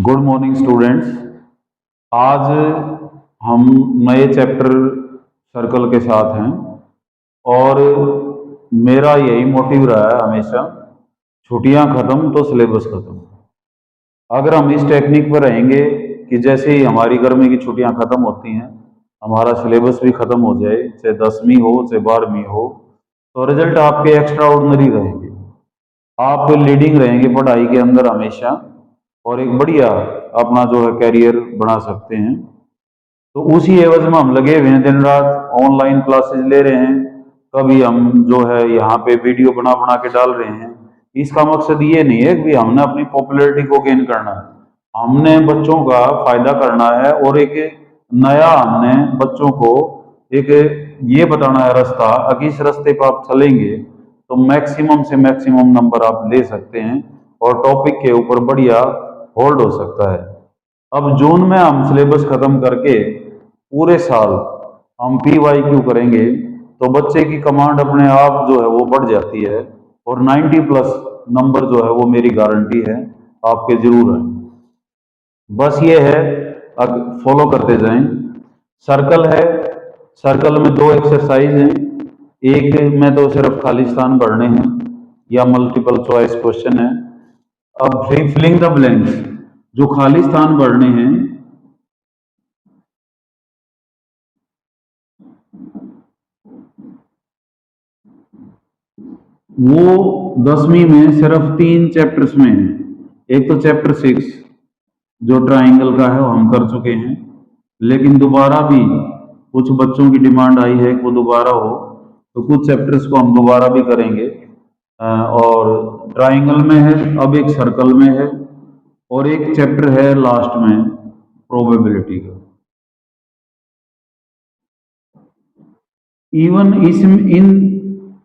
Good morning students. आज हम नए चैप्टर सर्कल के साथ हैं और मेरा यही मोटिव रहा है हमेशा, छुट्टियां ख़त्म तो सिलेबस ख़त्म। अगर हम इस टेक्निक पर रहेंगे कि जैसे ही हमारी गर्मी की छुट्टियां ख़त्म होती हैं हमारा सिलेबस भी ख़त्म हो जाए, चाहे 10वीं हो चाहे 12वीं हो, तो रिजल्ट आपके एक्स्ट्रा ऑर्डिनरी रहेंगे। आप लीडिंग रहेंगे पढ़ाई के अंदर हमेशा और एक बढ़िया अपना जो है कैरियर बना सकते हैं। तो उसी एवज में हम लगे हुए हैं, दिन रात ऑनलाइन क्लासेस ले रहे हैं, कभी हम जो है यहाँ पे वीडियो बना बना के डाल रहे हैं। इसका मकसद ये नहीं है कि हमने अपनी पॉपुलैरिटी को गेन करना है, हमने बच्चों का फायदा करना है और एक नया हमने बच्चों को एक ये बताना है रास्ता, अगर इस रास्ते पर आप चलेंगे तो मैक्सिमम से मैक्सिमम नंबर आप ले सकते हैं और टॉपिक के ऊपर बढ़िया होल्ड हो सकता है। अब जून में हम सिलेबस खत्म करके पूरे साल हम PYQ करेंगे तो बच्चे की कमांड अपने आप जो है वो बढ़ जाती है और 90 प्लस नंबर जो है वो मेरी गारंटी है आपके जरूर है। बस ये है, अब फॉलो करते जाएं। सर्कल है, सर्कल में दो एक्सरसाइज हैं, एक में तो सिर्फ खालिस्तान भरने हैं या मल्टीपल चॉइस क्वेश्चन है। अब फिलिंग द ब्लैंक्स, जो खालिस्तान भरने हैं वो 10वीं में सिर्फ 3 चैप्टर्स में है। एक तो चैप्टर 6 जो ट्राइंगल का है वो हम कर चुके हैं, लेकिन दोबारा भी कुछ बच्चों की डिमांड आई है कि वो दोबारा हो, तो कुछ चैप्टर्स को हम दोबारा भी करेंगे। और ट्राइंगल में है, अब एक सर्कल में है और एक चैप्टर है लास्ट में प्रोबेबिलिटी का। इवन इन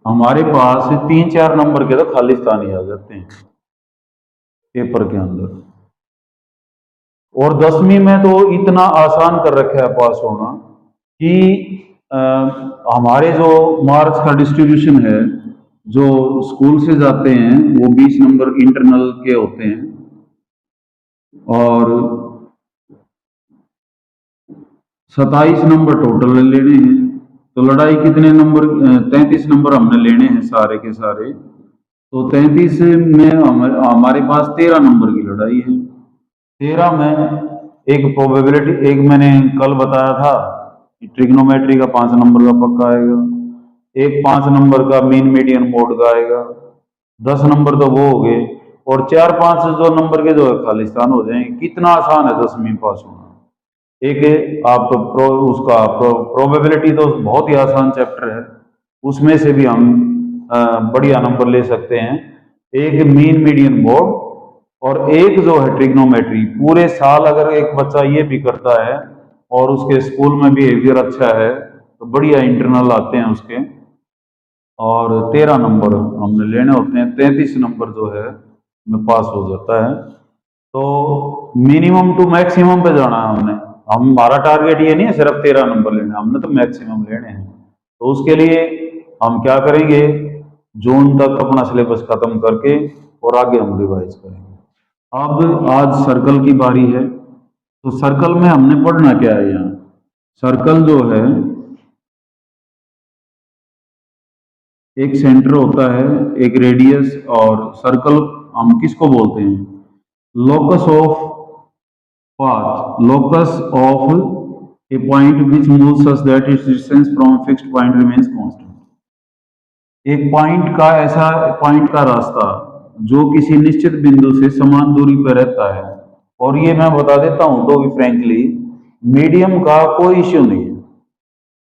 हमारे पास 3-4 नंबर के तो खालिस्तान ही आ जाते हैं पेपर के अंदर। और 10वीं में तो इतना आसान कर रखा है पास होना कि हमारे जो मार्क्स का डिस्ट्रीब्यूशन है, जो स्कूल से जाते हैं वो 20 नंबर इंटरनल के होते हैं और 27 नंबर टोटल लेने हैं। तो लड़ाई कितने नंबर, 33 नंबर हमने लेने हैं सारे के सारे। तो 33 में हमारे पास 13 नंबर की लड़ाई है। 13 में एक प्रोबेबिलिटी, एक मैंने कल बताया था कि ट्रिग्नोमेट्री का 5 नंबर का पक्का आएगा, एक 5 नंबर का मीन मीडियन मोड का आएगा, 10 नंबर तो वो हो गए और 4-5 जो नंबर के जो है खालिस्तान हो जाएंगे। कितना आसान है 10वीं पास होना। एक आप प्रोबेबिलिटी तो बहुत ही आसान चैप्टर है, उसमें से भी हम बढ़िया नंबर ले सकते हैं। एक मीन मीडियन मोड और एक जो है ट्रिग्नोमेट्री। पूरे साल अगर एक बच्चा ये भी करता है और उसके स्कूल में बिहेवियर अच्छा है तो बढ़िया इंटरनल आते हैं उसके। और 13 नंबर हमने लेने होते हैं, 33 नंबर जो है में पास हो जाता है। तो मिनिमम टू मैक्सिमम पे जाना है हमने। हमारा टारगेट ये नहीं है सिर्फ 13 नंबर लेने, हमने तो मैक्सिमम लेने हैं। तो उसके लिए हम क्या करेंगे, जून तक अपना सिलेबस खत्म करके और आगे हम रिवाइज करेंगे। अब आज सर्कल की बारी है। तो सर्कल में हमने पढ़ना क्या है, यहाँ सर्कल जो है एक सेंटर होता है, एक रेडियस, और सर्कल हम किसको बोलते हैं, locus of path, locus of A point which moves such that it's distance from fixed point remains constant. एक पॉइंट का, ऐसा पॉइंट का रास्ता जो किसी निश्चित बिंदु से समान दूरी पर रहता है। और ये मैं बता देता हूं तो भी फ्रेंकली, मीडियम का कोई इश्यू नहीं है।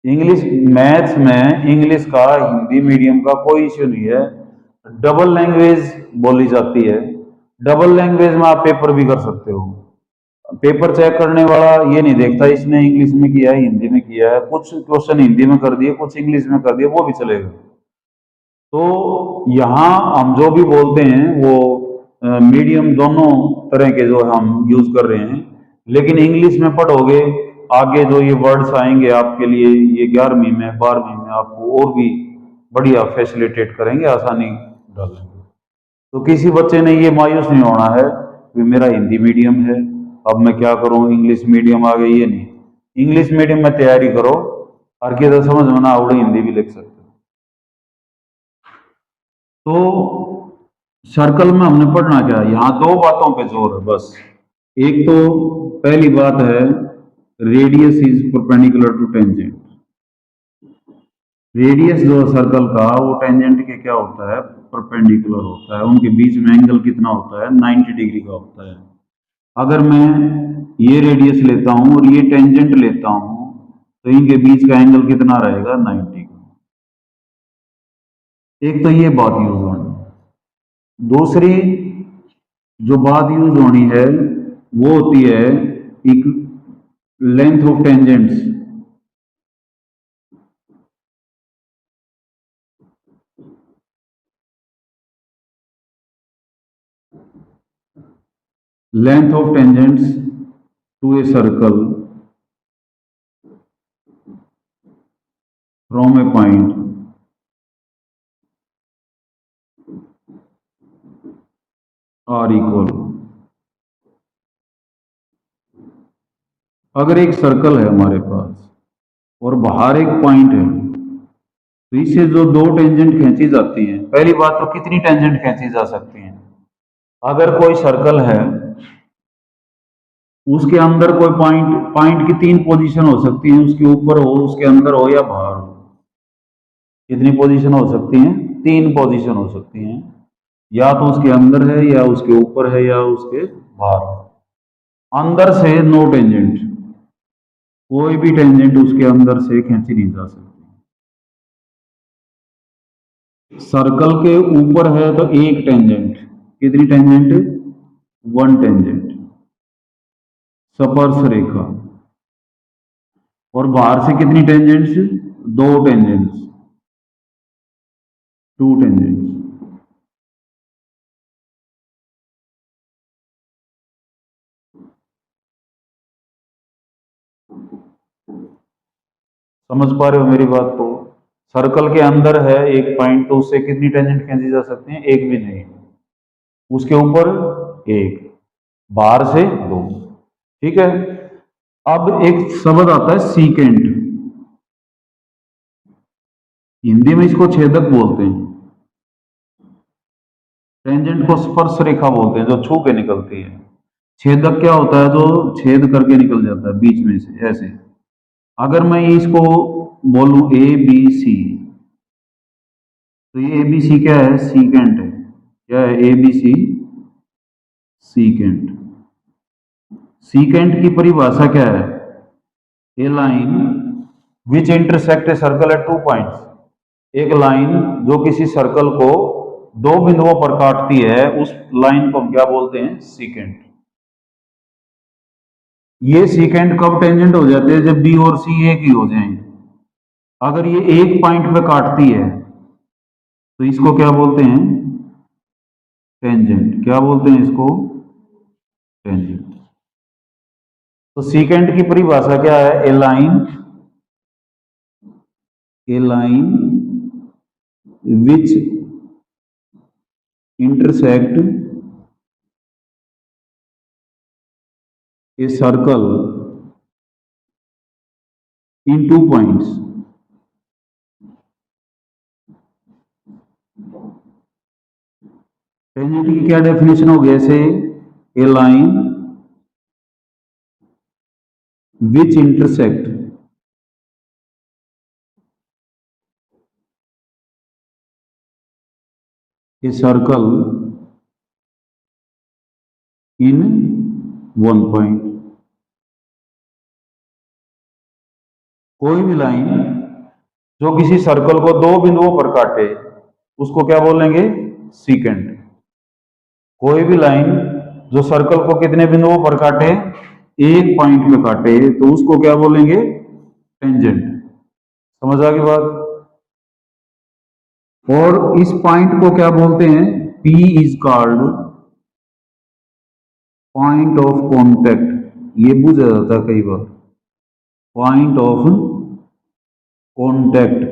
इंग्लिश मैथ्स में इंग्लिश का, हिंदी मीडियम का कोई इश्यू नहीं है। डबल लैंग्वेज बोली जाती है, डबल लैंग्वेज में आप पेपर भी कर सकते हो। पेपर चेक करने वाला ये नहीं देखता इसने इंग्लिश में किया है हिंदी में किया है, कुछ क्वेश्चन हिंदी में कर दिए कुछ इंग्लिश में कर दिए, वो भी चलेगा। तो यहाँ हम जो भी बोलते हैं वो मीडियम दोनों तरह के जो हम यूज कर रहे हैं। लेकिन इंग्लिश में पढ़ोगे, आगे जो ये वर्ड्स आएंगे आपके लिए, ये 11वीं में 12वीं में आपको और भी बढ़िया फैसिलिटेट करेंगे, आसानी डालेंगे। तो किसी बच्चे ने ये मायूस नहीं होना है कि मेरा हिंदी मीडियम है अब मैं क्या करूं, इंग्लिश मीडियम आ गई, ये नहीं। इंग्लिश मीडियम में तैयारी करो, हर की तो समझ में ना आवड़े हिंदी भी लिख सकते हो। तो सर्कल में हमने पढ़ना क्या है, यहाँ दो बातों पे जोर है बस। एक तो पहली बात है, radius is perpendicular to tangent. Radius जो सर्कल का वो टेंजेंट के क्या होता है, परपेंडिकुलर होता है। उनके बीच में एंगल कितना होता है, 90 डिग्री का होता है। अगर मैं ये रेडियस लेता हूं और ये टेंजेंट लेता हूं तो इनके बीच का एंगल कितना रहेगा, 90 का। एक तो ये बात यूज होनी। दूसरी जो बात यूज होनी है वो होती है एक length of tangents. Length of tangents to a circle from a point are equal. अगर एक सर्कल है हमारे पास और बाहर एक पॉइंट है, तो इससे जो दो टेंजेंट खींची जाती हैं, पहली बात तो कितनी टेंजेंट खींची जा सकती हैं। अगर कोई सर्कल है उसके अंदर कोई पॉइंट, पॉइंट की तीन पोजीशन हो सकती है, उसके ऊपर हो, उसके अंदर हो या बाहर हो। कितनी पोजीशन हो सकती हैं, तीन पोजीशन हो सकती हैं। या तो उसके अंदर है या उसके ऊपर है या उसके बाहर है। अंदर से नो टेंजेंट, कोई भी टेंजेंट उसके अंदर से खींची नहीं जा सकती। सर्कल के ऊपर है तो एक टेंजेंट, कितनी टेंजेंट, वन टेंजेंट, स्पर्श रेखा। और बाहर से कितनी टेंजेंट्स, दो टेंजेंट्स, टू टेंजेंट्स। समझ पा रहे हो मेरी बात को। सर्कल के अंदर है एक पॉइंट तो उससे कितनी टेंजेंट खींची जा सकती है, एक भी नहीं। उसके ऊपर एक, बाहर से दो। ठीक है। अब एक शब्द आता है सीकेंट, हिंदी में इसको छेदक बोलते हैं। टेंजेंट को स्पर्श रेखा बोलते हैं, जो छू के निकलती है। छेदक क्या होता है, जो छेद करके निकल जाता है बीच में से ऐसे। अगर मैं इसको बोलूं ए बी सी, तो ये ए बी सी क्या है, सीकेंट है। क्या है, A B C, secant. Secant की परिभाषा क्या है, a line which intersect a circle at two points. एक लाइन जो किसी सर्कल को दो बिंदुओं पर काटती है, उस लाइन को हम क्या बोलते हैं, सीकेंट। ये सीकेंट कब टेंजेंट हो जाते हैं, जब बी और सी एक ही हो जाएं। अगर ये एक पॉइंट पे काटती है तो इसको क्या बोलते हैं, टेंजेंट। क्या बोलते हैं इसको, टेंजेंट। तो सीकेंट की परिभाषा क्या है, a line, a line which intersect a circle in two points. Tangent की क्या डेफिनेशन हो गई, ऐसे a line which intersect a circle in one point. कोई भी लाइन जो किसी सर्कल को दो बिंदुओं पर काटे उसको क्या बोलेंगे, सीकेंट। कोई भी लाइन जो सर्कल को कितने बिंदुओं पर काटे, एक पॉइंट पे काटे, तो उसको क्या बोलेंगे, टेंजेंट। समझ आ गई बात। और इस पॉइंट को क्या बोलते हैं, P is called point of contact. ये पूछा जाता है कई बार, पॉइंट ऑफ कॉन्टेक्ट,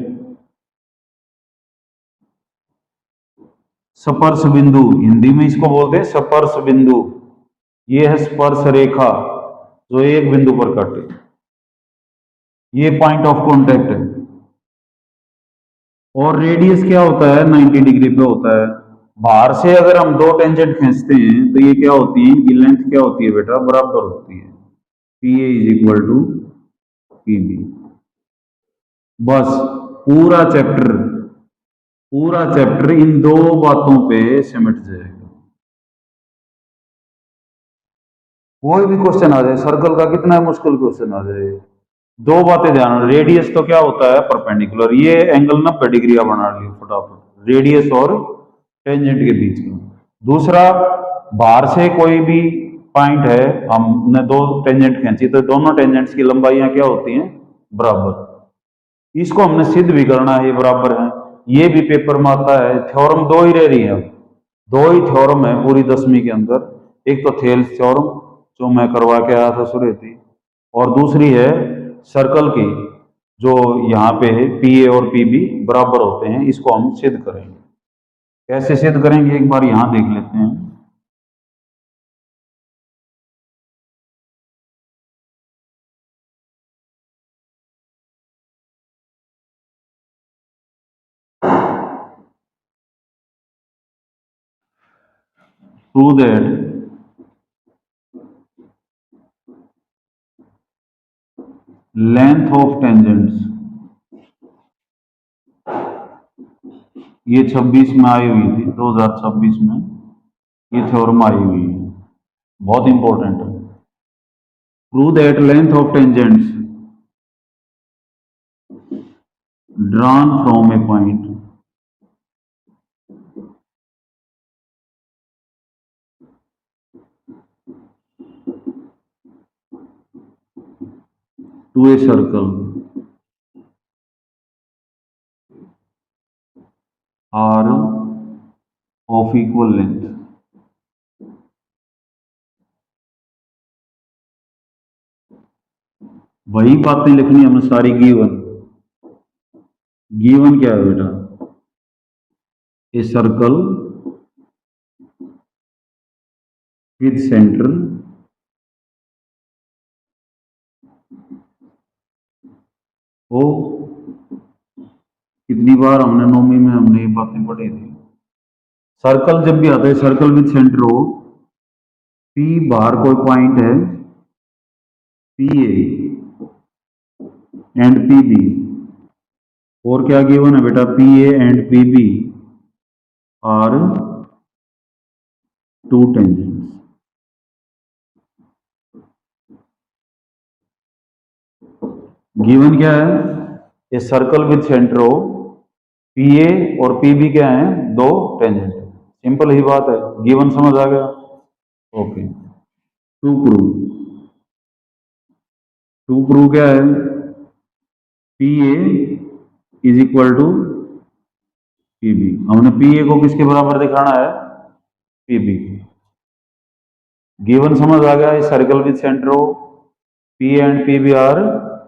स्पर्श बिंदु, हिंदी में इसको बोलते हैं स्पर्श बिंदु। ये है स्पर्श रेखा जो एक बिंदु पर कटे, ये पॉइंट ऑफ कांटेक्ट है। और रेडियस क्या होता है, 90 डिग्री पे होता है। बाहर से अगर हम दो टेंजेंट खींचते हैं तो ये क्या होती है, इनकी लेंथ क्या होती है बेटा, बराबर होती है। P A is equal to P B. बस पूरा चैप्टर, पूरा चैप्टर इन दो बातों पे सिमट जाएगा। कोई भी क्वेश्चन आ जाए, सर्कल का कितना मुश्किल क्वेश्चन आ जाए, दो बातें ध्यान रखो। रेडियस तो क्या होता है, परपेंडिकुलर, ये एंगल 90 डिग्री का बना लिया फटाफट, रेडियस और टेंजेंट के बीच में। दूसरा, बाहर से कोई भी पॉइंट है, हमने दो टेंजेंट खींची तो दोनों टेंजेंट्स की लंबाइयां क्या होती हैं, बराबर। इसको हमने सिद्ध भी करना है, ये बराबर है, ये भी पेपर में आता है। थ्योरम दो ही रह रही है, दो ही थ्योरम है पूरी 10वीं के अंदर। एक तो थेल्स थ्योरम जो मैं करवा के आया था सुरेती, और दूसरी है सर्कल की, जो यहाँ पे है पी ए और पी बी बराबर होते हैं। इसको हम सिद्ध करेंगे। कैसे सिद्ध करेंगे एक बार यहाँ देख लेते हैं। To that length of tangents, ये 26 में आई हुई थी, 2026 में ये थ्योरम आई हुई है, बहुत इंपॉर्टेंट है। Prove that length of tangents drawn from a point to a circle are of equal length। वही बातें लिखनी हमने सारी। गिवन, गिवन क्या है बेटा, a circle with centre O, कितनी बार हमने नौवीं में हमने ये बातें पढ़ी थी। सर्कल जब भी आता है, circle with centre O, P बाहर कोई पॉइंट है, P A and P B, और क्या गिवन है बेटा, P A and P B are two tangents. Given क्या है, ये circle with centre O, P A और पी बी क्या है, दो टेंजेंट। सिंपल ही बात है, गिवन समझ आ गया। Okay, to prove, to prove क्या है, P A is equal to P B. हमने पी ए को किसके बराबर दिखाना है, पी बी। गिवन समझ आ गया, इस circle with centre O, P and P B are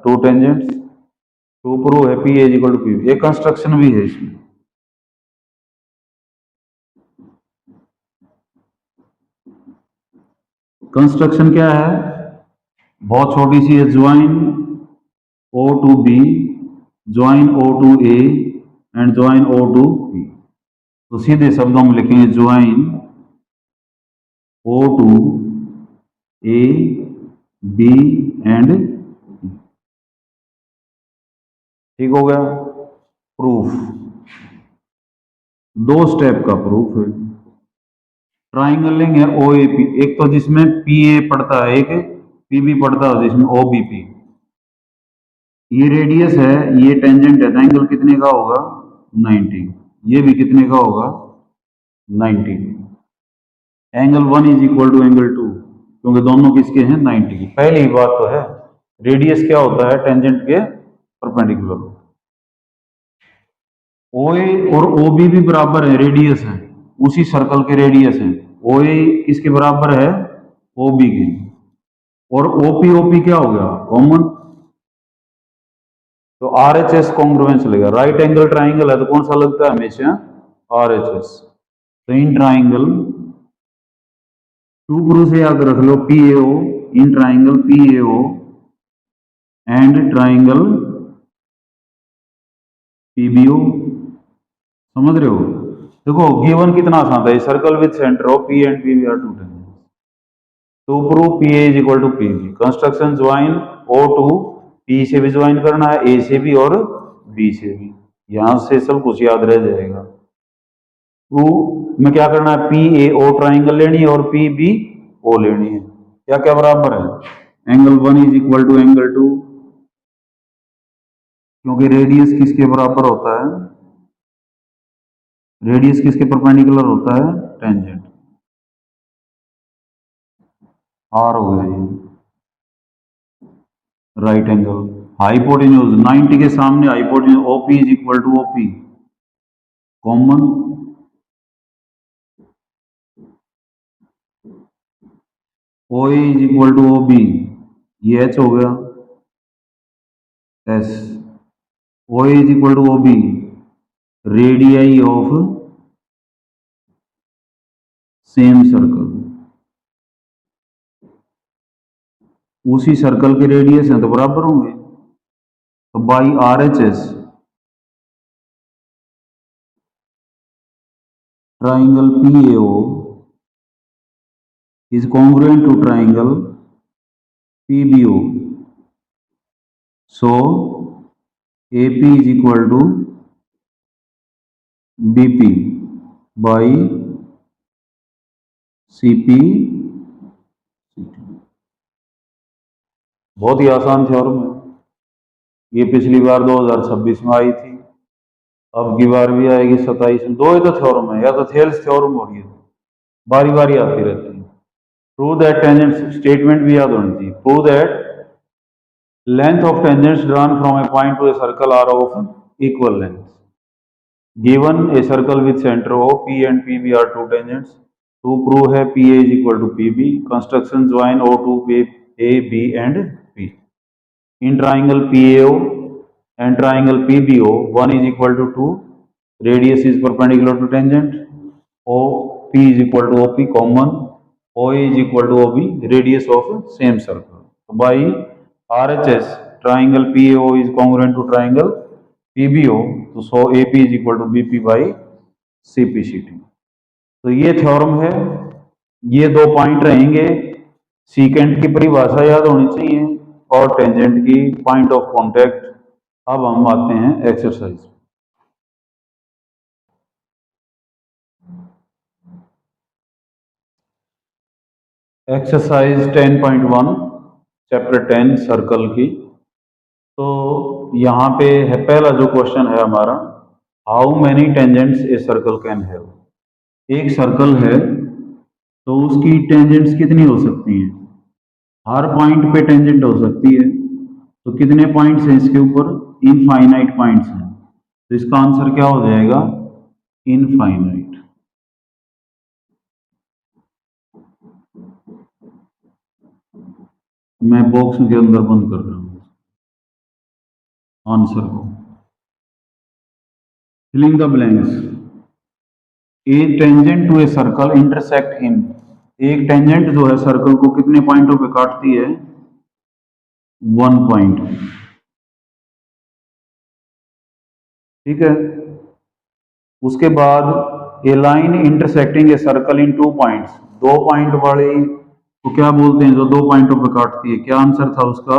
two tangents. To prove है P A is equal to P B. एक कंस्ट्रक्शन भी है इसमें। कंस्ट्रक्शन क्या है, बहुत छोटी सी है, join O to B, join O to A and join O to B. तो सीधे शब्दों में लिखेंगे join O to A B and, ठीक हो गया। प्रूफ, दो स्टेप का प्रूफ है। ट्राइंगल लेंगे ओ ए पी, एक तो जिसमें पी ए पड़ता है, एक पी बी पड़ता है जिसमें ओ बी पी। ये रेडियस है, ये टेंजेंट है, तो एंगल कितने का होगा, 90। ये भी कितने का होगा, 90। Angle 1 is equal to angle 2, क्योंकि दोनों किसके हैं, 90 की। पहली ही बात तो है, रेडियस क्या होता है, टेंजेंट के परपेंडिकुलर। ओ ए और ओ बी भी बराबर है, रेडियस है, उसी सर्कल के रेडियस है। ओ ए किसके बराबर है, ओ बी के। और ओ पी क्या हो गया, कॉमन, तो आर एच एस कॉन्ग्रुएंस लगेगा। राइट एंगल ट्राइंगल है तो कौन सा लगता है हमेशा, आर एच एस। तो इन ट्राइंगल टू प्रूफ से याद रख लो P A O in triangle P A O and triangle P B O. समझ रहे हो? देखो गिवन कितना आसान था, circle with centre of P and P B are two tangents. To prove P A is equal to P B, construction join O to, P से भी join करना है, ए से भी और बी से भी। यहां से सब कुछ याद रह जाएगा। टू में क्या करना है, पी ए ओ ट्राइंगल लेनी है और पी बी ओ लेनी है। क्या क्या बराबर है, angle 1 is equal to angle 2, क्योंकि रेडियस किसके बराबर होता है, रेडियस किसके परपेंडिकुलर होता है, टेंजेंट। आर हो गया ये राइट एंगल। हाइपोटेन्यूज 90 के सामने hypotenuse OP is equal to OP common, O is equal to O B, ये एच हो गया S, O is equal to O B radii of same circle, उसी सर्कल के रेडियस है तो बराबर होंगे, तो by R H S triangle P A O is congruent to triangle PBO. So AP is equal to BP by CP। बहुत ही आसान theorem है ये, पिछली बार 2026 में आई थी, अब की बार भी आएगी 27 में। दो ही तो थ्योरम है, या तो थेल्स थ्योरम हो रही है, बारी बारी आती रहती है। प्रूव दैट टेंजेंट, स्टेटमेंट भी याद होनी चाहिए। Prove that length of tangents drawn from a point to a circle are of equal length. Given a circle with center O, P and PB are two tangents. To prove है PA is equal to PB, construction join O to A, B and P. In triangle PAO and triangle PBO, 1 is equal to 2, radius is perpendicular to tangent, OP is equal to OP common, OA is equal to OB, radius of same circle. So by RHS, triangle PAO is congruent to triangle PBO, so AP is equal to BP by CPCT। तो ये theorem है, ये दो point रहेंगे, secant की परिभाषा याद होनी चाहिए और टेंजेंट की पॉइंट ऑफ कांटेक्ट। अब हम आते हैं एक्सरसाइज। एक्सरसाइज 10.1 चैप्टर 10 सर्कल की। तो यहाँ पे है पहला जो क्वेश्चन है हमारा, how many tangents a circle can have. एक सर्कल है तो उसकी टेंजेंट्स कितनी हो सकती हैं, हर पॉइंट पे टेंजेंट हो सकती है, तो कितने पॉइंट्स हैं इसके ऊपर, इनफाइनाइट पॉइंट्स हैं, तो इसका आंसर क्या हो जाएगा, इनफाइनाइट। मैं बॉक्स के अंदर बंद कर रहा हूं आंसर को। Filling the blanks, a tangent to a circle intersect in, एक टेंजेंट जो है सर्कल को कितने पॉइंटों पे काटती है, 1 पॉइंट। ठीक है, उसके बाद a line intersecting a circle in 2 points, 2 point वाली तो क्या बोलते हैं जो 2 पॉइंटों पे काटती है, क्या आंसर था उसका,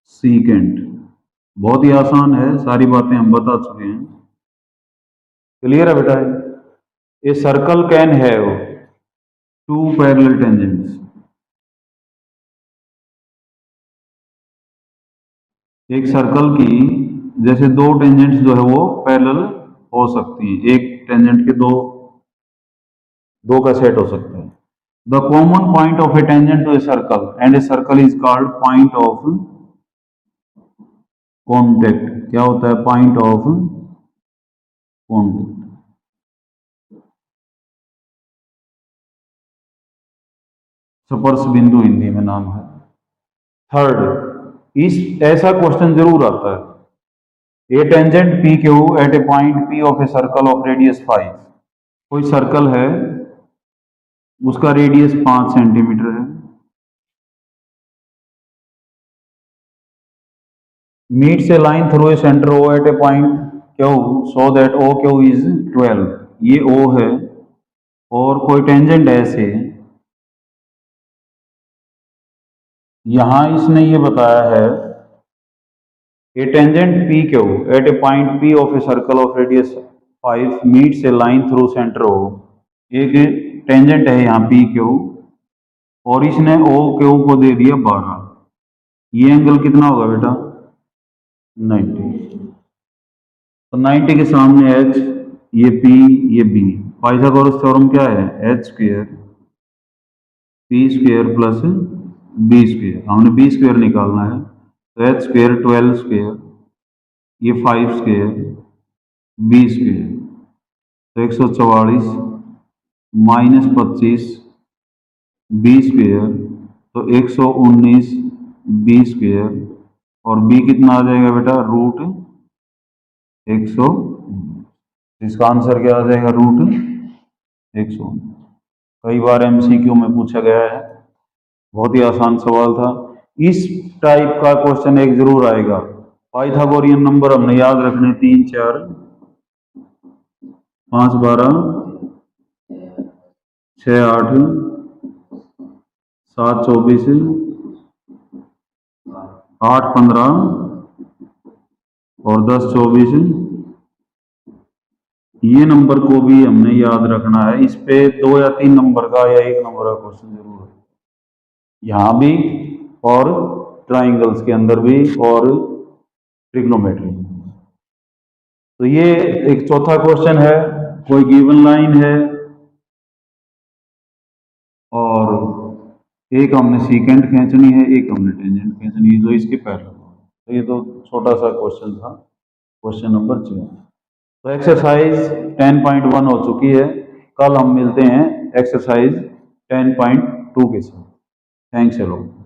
सीकेंट। बहुत ही आसान है, सारी बातें हम बता चुके हैं। क्लियर है बेटा? A circle can have 2 parallel tangents, एक सर्कल की जैसे 2 टेंजेंट्स जो है वो पैरेलल हो सकती हैं, एक टेंजेंट के दो का सेट हो सकता है। The common point of a tangent to a circle and a circle is called point of contact. क्या होता है, पॉइंट ऑफ कॉन्टेक्ट। स्पर्श बिंदु हिंदी में नाम है। थर्ड, इस ऐसा क्वेश्चन जरूर आता है, a tangent P Q at a point P of a circle of radius 5। कोई सर्कल है उसका रेडियस 5 सेंटीमीटर है। Meets a line through a centre O at a point Q so that O Q is 12। ये ओ है और कोई tangent है ऐसे, यहां इसने ये बताया है a tangent P Q at a point P of a circle of radius 5 meets a line through centre O. एक टेंजेंट है यहाँ पी क्यू और इसने ओ क्यू को दे दिया 12। ये एंगल कितना होगा बेटा? 90। तो 90 के सामने एच, ये पी, ये बी। पाइथागोरस थ्योरम क्या है? H square P square plus B square. हमने बी स्क्वेयर निकालना है, तो एच स्क्वेयर 12 स्क्वेयर, ये 5 स्क्वेयर, बी स्क्वेयर, तो 144 माइनस 25 बी स्क्वेयर, तो 119 बी स्क्वेयर, और बी कितना आ जाएगा बेटा? रूट 100। इसका आंसर क्या आ जाएगा? रूट 100। कई बार एमसीक्यू में पूछा गया है, बहुत ही आसान सवाल था। इस टाइप का क्वेश्चन एक जरूर आएगा। पाइथागोरियन नंबर हमने याद रखने 3 4 5 12 6 8 7 24 8 15 और 10 24। ये नंबर को भी हमने याद रखना है। इस पे 2 या 3 नंबर का या 1 नंबर का क्वेश्चन जरूर है, यहाँ भी और ट्राइंगल्स के अंदर भी और ट्रिग्नोमेट्री। तो ये एक चौथा क्वेश्चन है, कोई गिवन लाइन है और एक हमने सीकेंट खींचनी है, एक हमने टेंजेंट खींचनी है, जो इसके पैरेलल। तो ये तो छोटा सा क्वेश्चन था, क्वेश्चन नंबर 6। तो एक्सरसाइज 10.1 हो चुकी है। कल हम मिलते हैं एक्सरसाइज 10.2 के साथ। Thanks a lot.